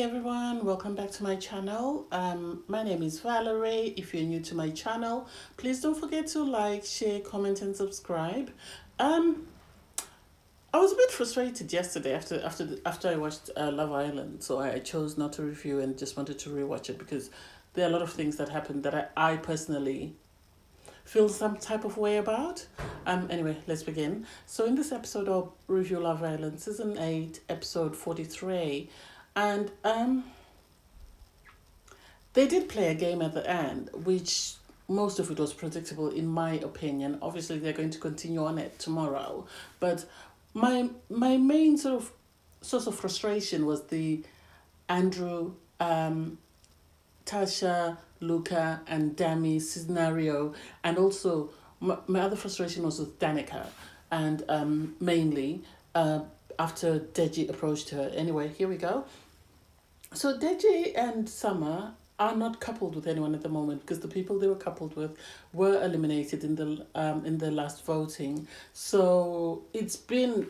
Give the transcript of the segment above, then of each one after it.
everyone, welcome back to my channel. My name is Valerie. If you're new to my channel, please don't forget to like, share, comment, and subscribe. Um, I was a bit frustrated yesterday after I watched Love Island, so I chose not to review and just wanted to rewatch it because there are a lot of things that happened that I personally feel some type of way about. Anyway, let's begin. So in this episode of Review Love Island, Season 8, Episode 43, and they did play a game at the end, which most of it was predictable in my opinion. Obviously, they're going to continue on it tomorrow, but my main sort of source of frustration was the Andrew, Tasha, Luca, and Dami scenario, and also my other frustration was with Danica, and mainly after Deji approached her. Anyway, here we go. So Deji and Summer are not coupled with anyone at the moment because the people they were coupled with were eliminated in the last voting. So it's been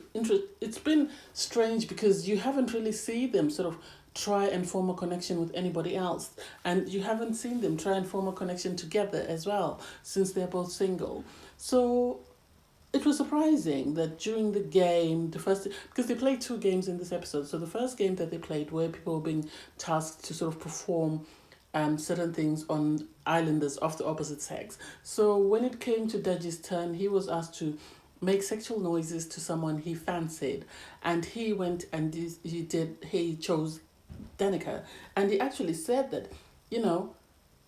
strange because you haven't really seen them sort of try and form a connection with anybody else, and you haven't seen them try and form a connection together as well since they're both single. So it was surprising that during the game, the first, because they played two games in this episode. So the first game that they played, where people were being tasked to sort of perform certain things on islanders of the opposite sex. So when it came to Deji's turn, he was asked to make sexual noises to someone he fancied, and he went and he chose Danica, and he actually said that, you know,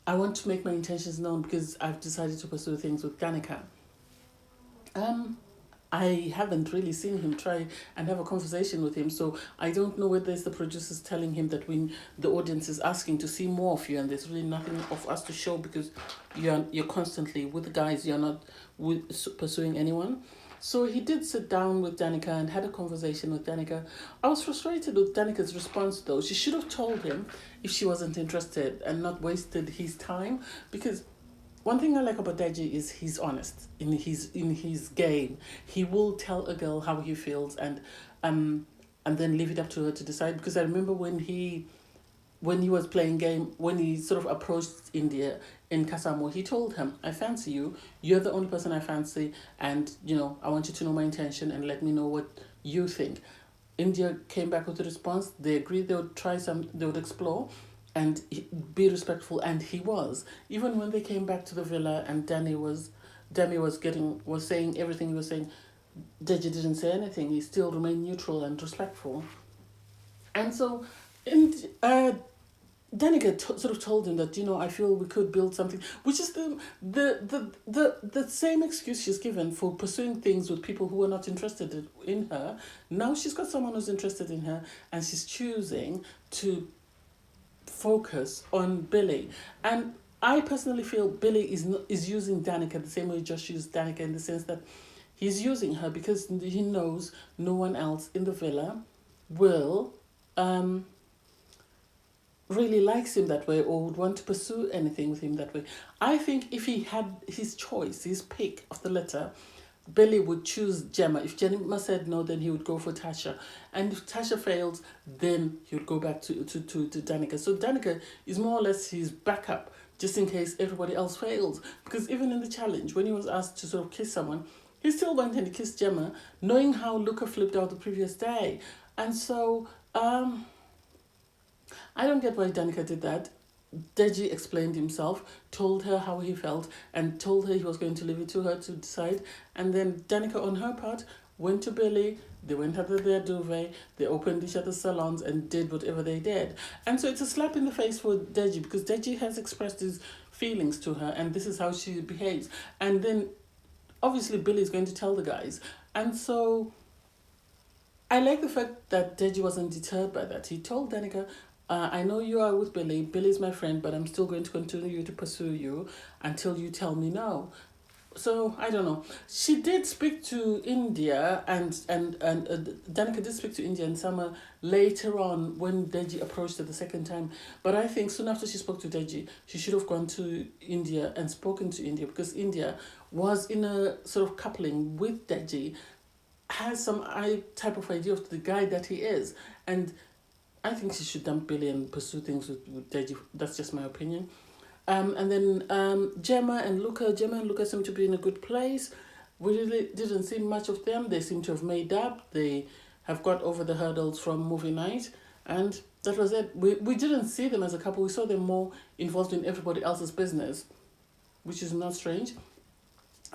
I want to make my intentions known because I've decided to pursue things with Danica. Um, I haven't really seen him try and have a conversation with him, so I don't know whether it's the producers telling him that the audience is asking to see more of you, and there's really nothing of us to show because you're constantly with the guys. You're not pursuing anyone. So he did sit down with Danica and had a conversation with Danica. I was frustrated with Danica's response though. She should have told him if she wasn't interested and not wasted his time, because one thing I like about Deji is he's honest in his game. He will tell a girl how he feels, and then leave it up to her to decide. Because I remember when he was playing game, when he sort of approached India in Kasamo, he told him, I fancy you, you're the only person I fancy, and I want you to know my intention and let me know what you think. India came back with a response. They agreed they would explore and be respectful, and he was. Even when they came back to the villa and Demi was saying everything he was saying, Deji didn't say anything. He still remained neutral and respectful. And so, Danica sort of told him that, I feel we could build something, which is the same excuse she's given for pursuing things with people who are not interested in her. Now she's got someone who's interested in her, and she's choosing to focus on Billy. And I personally feel Billy is using Danica the same way Josh used Danica, in the sense that he's using her because he knows no one else in the villa will really likes him that way or would want to pursue anything with him that way. I think if he had his choice, his pick of the letter, Billy would choose Gemma. If Gemma said no, then he would go for Tasha. And if Tasha fails, then he would go back to Danica. So Danica is more or less his backup, just in case everybody else fails. Because even in the challenge, when he was asked to sort of kiss someone, he still went and kissed Gemma, knowing how Luca flipped out the previous day. And so, I don't get why Danica did that. Deji explained himself, told her how he felt, and told her he was going to leave it to her to decide. And then Danica, on her part, went to Billy. They went under their duvet. They opened each other's salons and did whatever they did. And so it's a slap in the face for Deji, because Deji has expressed his feelings to her, and this is how she behaves. And then, obviously, Billy is going to tell the guys. And so I like the fact that Deji wasn't deterred by that. He told Danica, I know you are with Billy. Billy's my friend, but I'm still going to continue to pursue you until you tell me no. So, I don't know. She did speak to India, and Danica did speak to India and Summer later on when Deji approached her the second time. But I think soon after she spoke to Deji, she should have gone to India and spoken to India, because India was in a sort of coupling with Deji, has some type of idea of the guy that he is. And I think she should dump Billy and pursue things with Deji. That's just my opinion. And then Gemma and Luca seem to be in a good place. We really didn't see much of them. They seem to have made up. They have got over the hurdles from movie night. And that was it. We didn't see them as a couple. We saw them more involved in everybody else's business, which is not strange.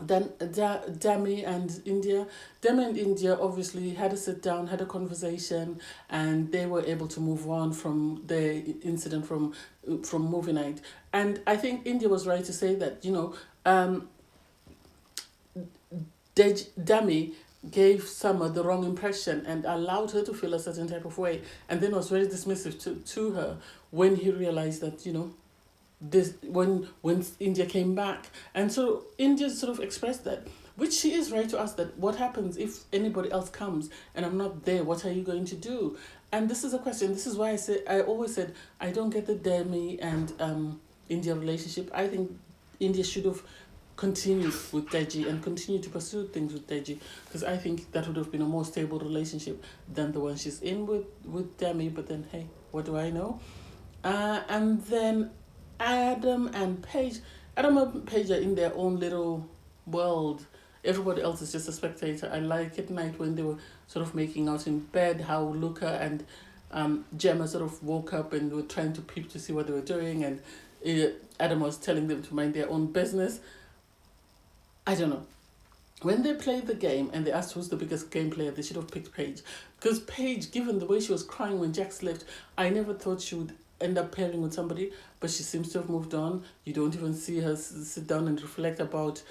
Then Dami and India obviously had a sit down, had a conversation, and they were able to move on from the incident from movie night. And I think India was right to say that, Dami gave Summer the wrong impression and allowed her to feel a certain type of way, and then was very dismissive to her when he realized that, this when India came back. And so India sort of expressed that, which she is right to ask, that what happens if anybody else comes and I'm not there, what are you going to do? And this is a question. This is why I always said I don't get the Demi and India relationship. I think India should have continued with Deji and continued to pursue things with Deji, because I think that would have been a more stable relationship than the one she's in with Demi. But then, hey, what do I know? And then Adam and Paige are in their own little world. Everybody else is just a spectator. I like at night when they were sort of making out in bed, how Luca and Gemma sort of woke up and were trying to peep to see what they were doing, and Adam was telling them to mind their own business. I don't know. When they played the game and they asked who's the biggest game player, they should have picked Paige. Because Paige, given the way she was crying when Jax left, I never thought she would end up pairing with somebody, but she seems to have moved on. You don't even see her sit down and reflect about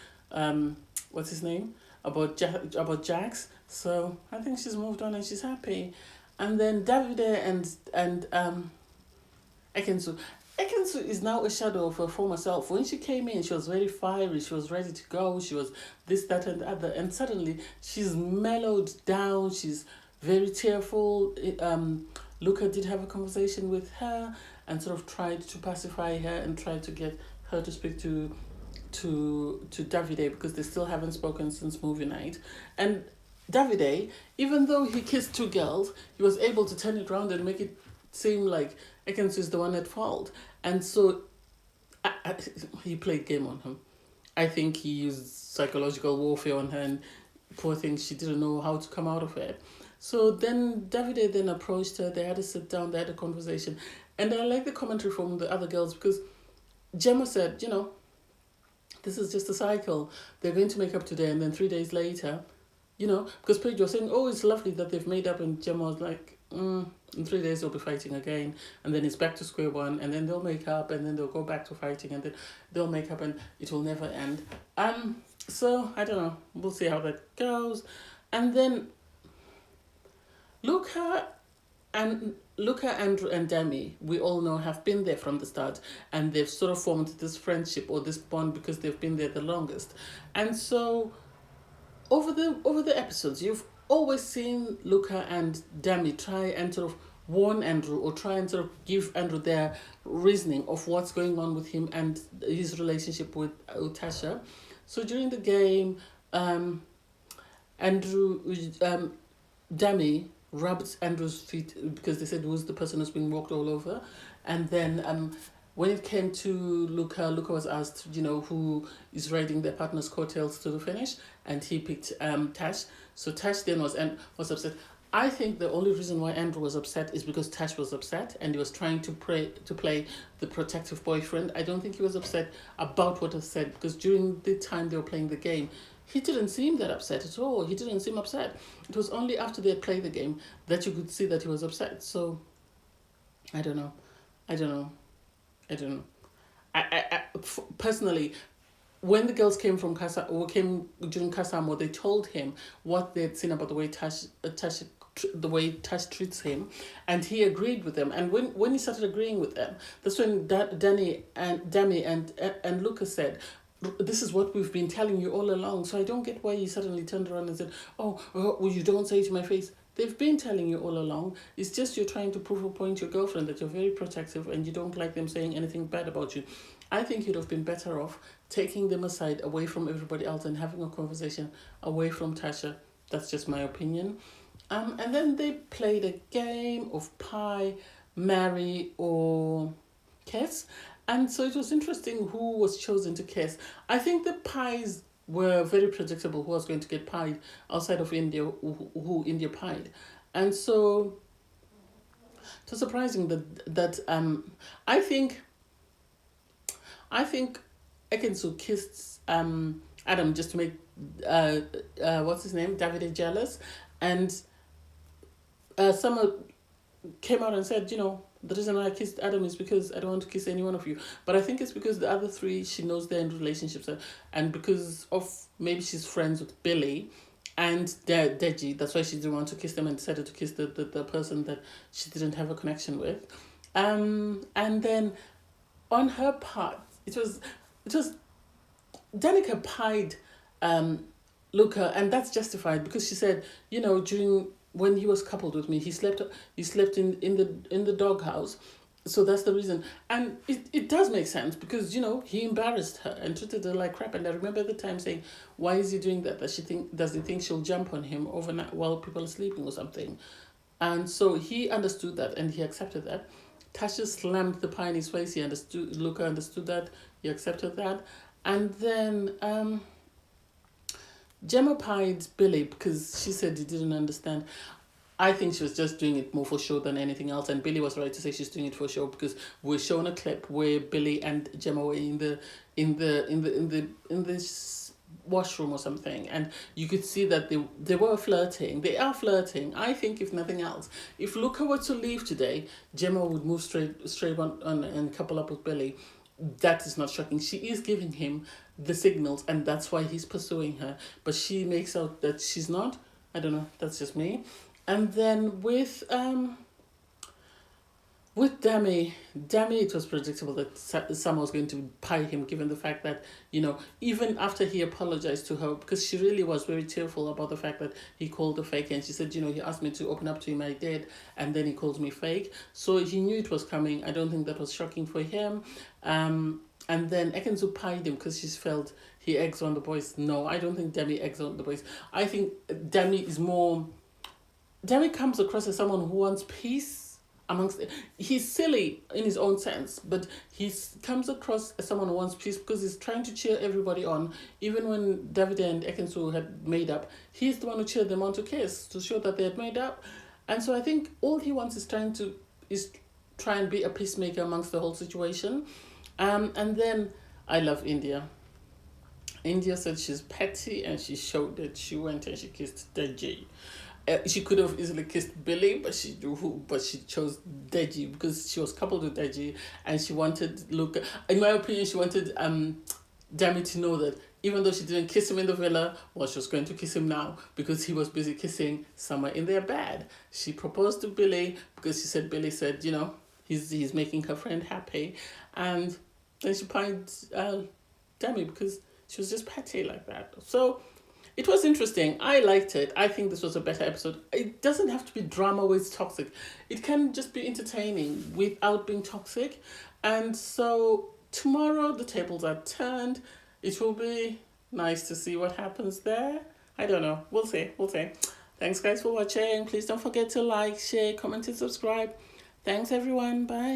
what's his name, about Jax. So I think she's moved on and she's happy. And then Davide and Ekin-su. Ekin-su is now a shadow of her former self. When she came in, she was very fiery. She was ready to go. She was this, that, and the other. And suddenly she's mellowed down. She's very tearful. Luca did have a conversation with her and sort of tried to pacify her and tried to get her to speak to Davide, because they still haven't spoken since movie night. And Davide, even though he kissed two girls, he was able to turn it around and make it seem like Ekin-su is the one at fault. And so he played game on him. I think he used psychological warfare on her, and poor thing, she didn't know how to come out of it. So then Davide then approached her. They had to sit down. They had a conversation. And I like the commentary from the other girls, because Gemma said, this is just a cycle. They're going to make up today, and then 3 days later, because Paige was saying, oh, it's lovely that they've made up, and Gemma was like, in 3 days they'll be fighting again, and then it's back to square one, and then they'll make up, and then they'll go back to fighting, and then they'll make up, and it will never end. So I don't know. We'll see how that goes. And then Luca, Andrew, and Demi, we all know, have been there from the start, and they've sort of formed this friendship or this bond because they've been there the longest. And so over the episodes, you've always seen Luca and Demi try and sort of warn Andrew, or try and sort of give Andrew their reasoning of what's going on with him and his relationship with Tasha. So during the game, Demi rubbed Andrew's feet because they said who's the person who's being walked all over. And then when it came to Luca was asked, who is riding their partner's coattails to the finish, and he picked Tash. So Tash then was upset. I think the only reason why Andrew was upset is because Tash was upset and he was trying to play the protective boyfriend. I don't think he was upset about what was said, because during the time they were playing the game, he didn't seem that upset at all. He didn't seem upset. It was only after they had played the game that you could see that he was upset. So, I don't know. I personally, when the girls came from came during Casamo, they told him what they had seen about the way Tash treats him, and he agreed with them. And when he started agreeing with them, that's when Dami and Luca said, this is what we've been telling you all along. So I don't get why you suddenly turned around and said, well, you don't say it to my face. They've been telling you all along. It's just you're trying to prove a point to your girlfriend that you're very protective and you don't like them saying anything bad about you. I think you'd have been better off taking them aside, away from everybody else, and having a conversation away from Tasha. That's just my opinion. And then they played a game of pie, marry, or kiss. And so it was interesting who was chosen to kiss. I think the pies were very predictable who was going to get pied outside of India, who India pied. And so it was surprising that I think I think ekin-su kissed Adam just to make what's his name, Davide, jealous, and Summer came out and said, the reason I kissed Adam is because I don't want to kiss any one of you. But I think it's because the other three, she knows they're in relationships, and because of maybe she's friends with Billy and Deji, that's why she didn't want to kiss them and decided to kiss the person that she didn't have a connection with. And then on her part, it was Danica pied Luca, and that's justified because she said, during when he was coupled with me, he slept in the doghouse. So that's the reason. And it does make sense because, he embarrassed her and treated her like crap. And I remember at the time saying, why is he doing that? Does he think she'll jump on him overnight while people are sleeping or something? And so he understood that and he accepted that. Tasha slammed the pie in his face. Luca understood that. He accepted that. And then Gemma pied Billy because she said he didn't understand. I think she was just doing it more for show than anything else, and Billy was right to say she's doing it for show because we're shown a clip where Billy and Gemma were in this washroom or something, and you could see that they were flirting. They are flirting. I think if nothing else, if Luca were to leave today, Gemma would move straight on and couple up with Billy. That is not shocking. She is giving him the signals, and that's why he's pursuing her. But she makes out that she's not. I don't know. That's just me. And then with Dami, it was predictable that Summer was going to pie him, given the fact that, even after he apologized to her, because she really was very tearful about the fact that he called her fake, and she said, he asked me to open up to him, I did, and then he calls me fake. So he knew it was coming. I don't think that was shocking for him. And then ekin-su pied him because she felt he eggs on the boys. No, I don't think Dami eggs on the boys. I think Dami comes across as someone who wants peace amongst. He's silly in his own sense, but he comes across as someone who wants peace because he's trying to cheer everybody on. Even when Davide and ekin-su had made up, he's the one who cheered them on to kiss to show that they had made up. And so I think all he wants is try and be a peacemaker amongst the whole situation. And then I love India. India said she's petty, and she showed it. She went and she kissed Deji. She could have easily kissed Billy, but she chose Deji because she was coupled with Deji, and she wanted Luca. In my opinion, she wanted Dami to know that even though she didn't kiss him in the villa, she was going to kiss him now because he was busy kissing Summer in their bed. She proposed to Billy because she said Billy said he's making her friend happy, and then she pied Dami because she was just petty like that. So it was interesting. I liked it. I think this was a better episode. It doesn't have to be drama where it's toxic. It can just be entertaining without being toxic. And so tomorrow the tables are turned. It will be nice to see what happens there. I don't know. We'll see. Thanks guys for watching. Please don't forget to like, share, comment and subscribe. Thanks everyone. Bye.